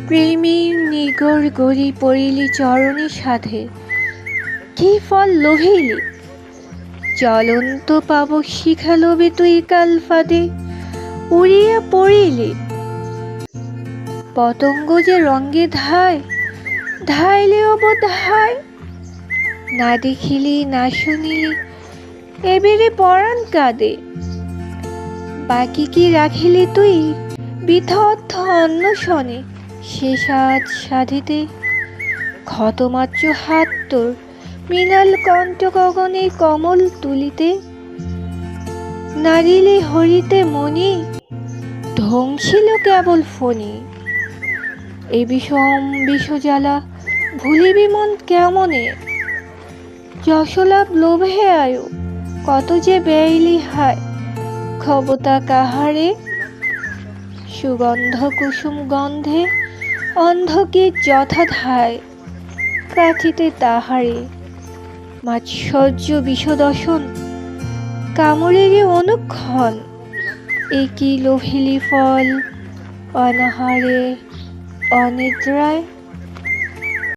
প্রেমী নিগর গড়ি পড়িলি চরণে সাধে, কি ফল লোভিলি? জ্বলন্ত পাবক শিখা লোভে তুই কাল ফাঁদে উড়িয়া পড়িলি। পতঙ্গ যে রঙ্গে ধায়, ধাইলেও বোধ হায়। না দেখিলি না শুনিলি, এবেরে পরাণ কাঁদে। বাকি কি রাখিলি তুই বৃথা অর্থ অন্বেষণে, শেষ আজ সাধিতে? ক্ষতমাত্র হাত তোর মৃণাল কণ্ঠ গগনে কমল তুলিতে। নারিলে হরিতে মনি, ধ্বংসিল কেবল ফণি। এ বিষম বিষজ্বালা ভুলিবি মন কেমনে? যশলাভ লোভে আয়ু কত যে ব্যয়লি হায়। ক্ষমতা কাহারে? সুগন্ধ কুসুম গন্ধে অন্ধকে যথা ধায়। কাঠিতে তাহারে মাৎসর্য বিষদশন, কামড়েরে অনুক্ষণ। এ কি লোভিলি ফল অনাহারে অনিদ্রায়?